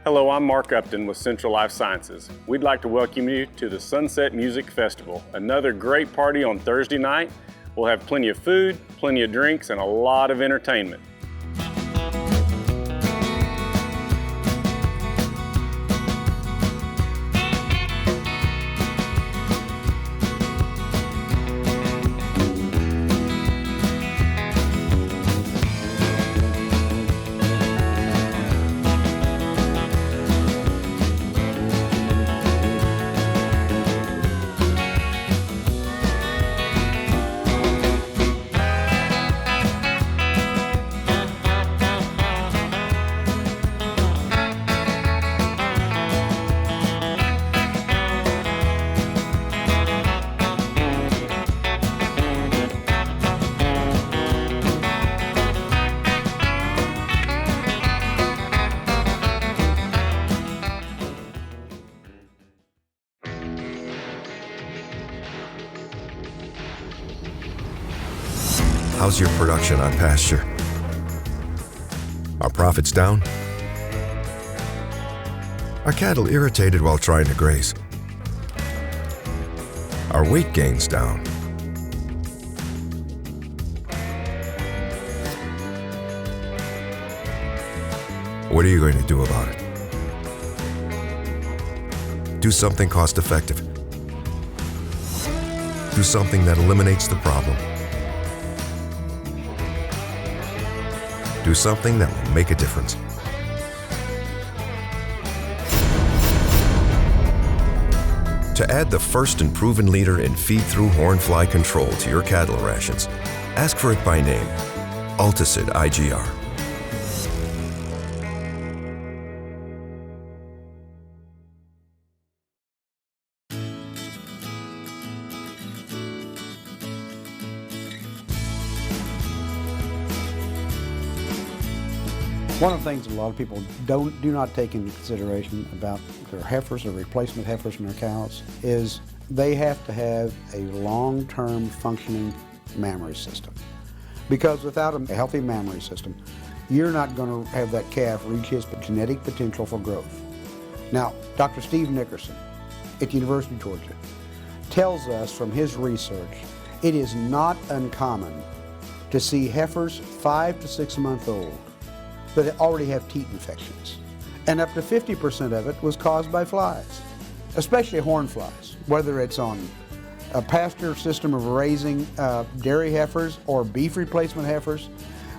Hello, I'm Mark Upton with Central Life Sciences. We'd like to welcome you to the Sunset Music Festival, another great party on Thursday night. We'll have plenty of food, plenty of drinks, and a lot of entertainment. How's your production on pasture? Are profits down? Are cattle irritated while trying to graze? Are weight gains down? What are you going to do about it? Do something cost-effective. Do something that eliminates the problem. Do something that will make a difference. To add the first and proven leader in feed-through hornfly control to your cattle rations, ask for it by name, Alticid IGR. One of the things a lot of people do not take into consideration about their heifers or replacement heifers in their cows is they have to have a long-term functioning mammary system. Because without a healthy mammary system, you're not going to have that calf reach his genetic potential for growth. Now, Dr. Steve Nickerson at the University of Georgia tells us from his research it is not uncommon to see heifers 5 to 6 months old that already have teat infections. And up to 50% of it was caused by flies, especially horn flies, whether it's on a pasture system of raising dairy heifers or beef replacement heifers.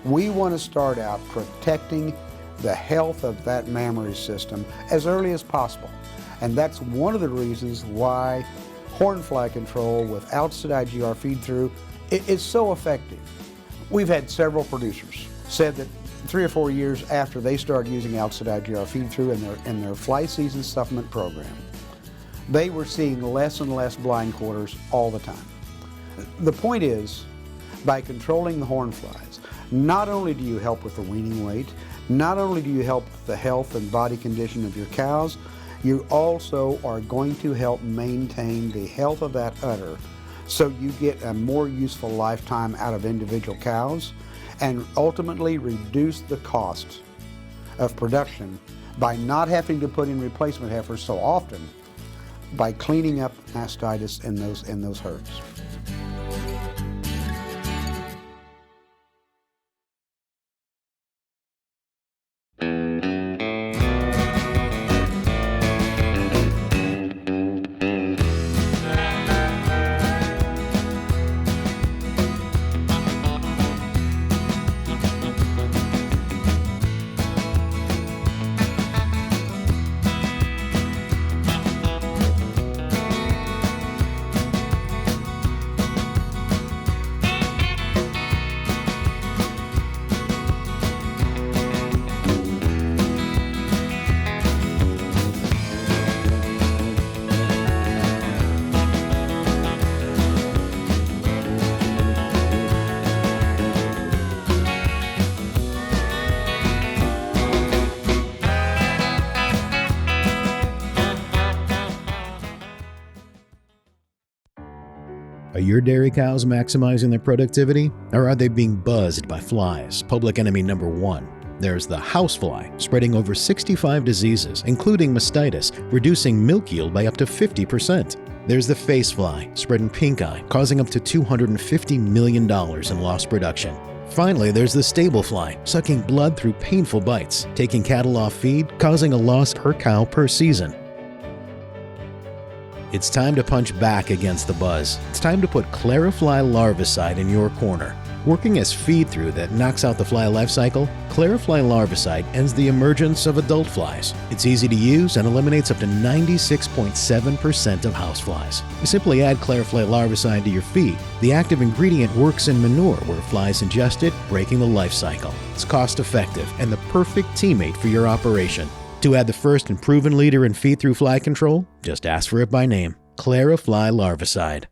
We want to start out protecting the health of that mammary system as early as possible. And that's one of the reasons why horn fly control with Alticid IGR feed-through is so effective. We've had several producers said that 3 or 4 years after they started using Alticid IGR feed-through in their fly season supplement program, they were seeing less and less blind quarters all the time. The point is, by controlling the horn flies, not only do you help with the weaning weight, not only do you help with the health and body condition of your cows, you also are going to help maintain the health of that udder so you get a more useful lifetime out of individual cows and ultimately reduce the cost of production by not having to put in replacement heifers so often by cleaning up mastitis in those herds. Are your dairy cows maximizing their productivity, or are they being buzzed by flies, public enemy number one? There's the housefly, spreading over 65 diseases, including mastitis, reducing milk yield by up to 50%. There's the facefly, spreading pink eye, causing up to $250 million in lost production. Finally, there's the stablefly, sucking blood through painful bites, taking cattle off feed, causing a loss per cow per season. It's time to punch back against the buzz. It's time to put Clarifly Larvicide in your corner. Working as feed-through that knocks out the fly life cycle, Clarifly Larvicide ends the emergence of adult flies. It's easy to use and eliminates up to 96.7% of houseflies. You simply add Clarifly Larvicide to your feed. The active ingredient works in manure where flies ingest it, breaking the life cycle. It's cost-effective and the perfect teammate for your operation. To add the first and proven leader in feed-through fly control, just ask for it by name, Clarifly Larvicide.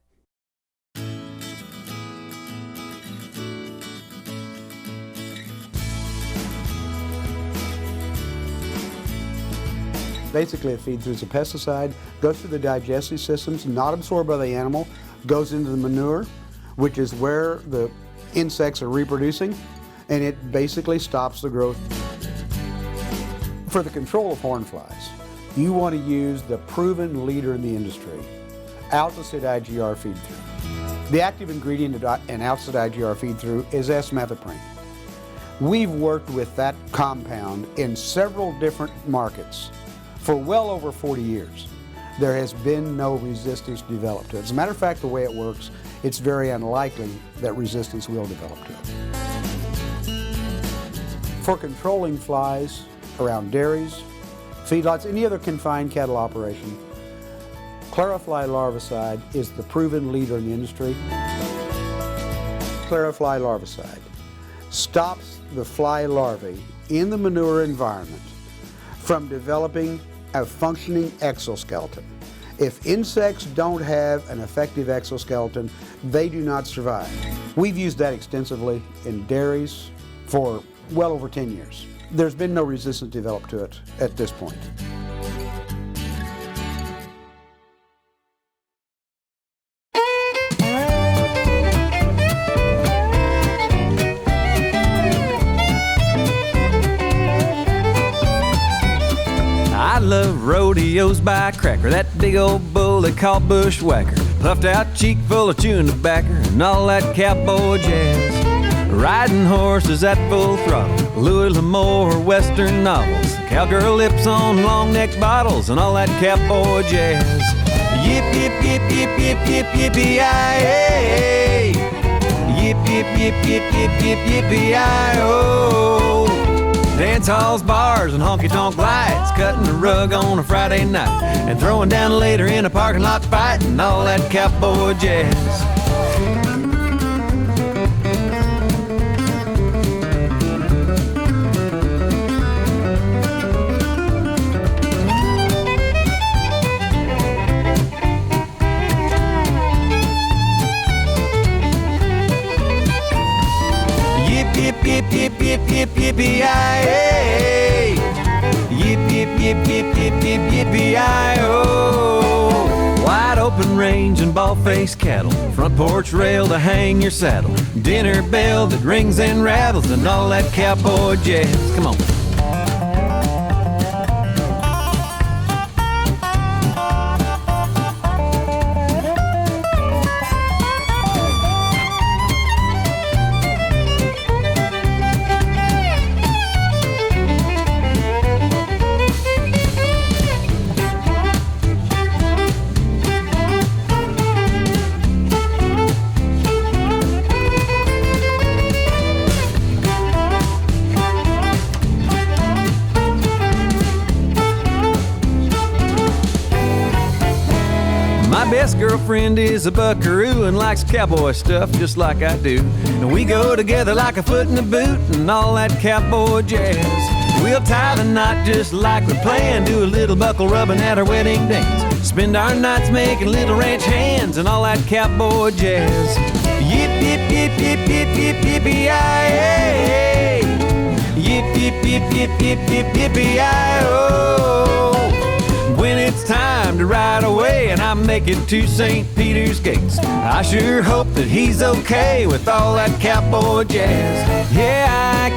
Basically, a feed-through is a pesticide, goes through the digestive systems, not absorbed by the animal, goes into the manure, which is where the insects are reproducing, and it basically stops the growth. For the control of horn flies, you want to use the proven leader in the industry, Alticid IGR feed-through. The active ingredient in Alticid IGR feed-through is S-methoprene. We've worked with that compound in several different markets for well over 40 years. There has been no resistance developed to it. As a matter of fact, the way it works, it's very unlikely that resistance will develop to it. For controlling flies around dairies, feedlots, any other confined cattle operation, Clarifly Larvicide is the proven leader in the industry. Clarifly Larvicide stops the fly larvae in the manure environment from developing a functioning exoskeleton. If insects don't have an effective exoskeleton, they do not survive. We've used that extensively in dairies for well over 10 years. There's been no resistance developed to it at this point. I love rodeos by Cracker, that big old bull they call Bushwhacker. Puffed out cheek full of chewing tobacco and all that cowboy jazz. Riding horses at full throttle, Louis L'Amour western novels. Cowgirl lips on long neck bottles and all that cowboy jazz. Yip yip yip yip yip yip yippee-yi-yay. Yip yip yip yip yip yip yippee-yi-oh. Dance halls, bars, and honky-tonk lights, cutting the rug on a Friday night, and throwing down later in a parking lot fight, and all that cowboy jazz. Yip yip yip yip yippee-yi-yay. Yip yip yip yip yip yip yippee-yi-oh. Wide open range and ball-faced cattle, front porch rail to hang your saddle, dinner bell that rings and rattles, and all that cowboy jazz. Come on. My best girlfriend is a buckaroo and likes cowboy stuff just like I do. And we go together like a foot in the boot and all that cowboy jazz. We'll tie the knot just like we planned, do a little buckle rubbing at our wedding dance, spend our nights making little ranch hands and all that cowboy jazz. Yip yip yip yip yip yip yippee-yi-yay. Yip yip yip yip yip yip yippee-yi-oh. When it's time to ride away and I make it to St. Peter's gates, I sure hope that he's okay with all that cowboy jazz. Yeah, I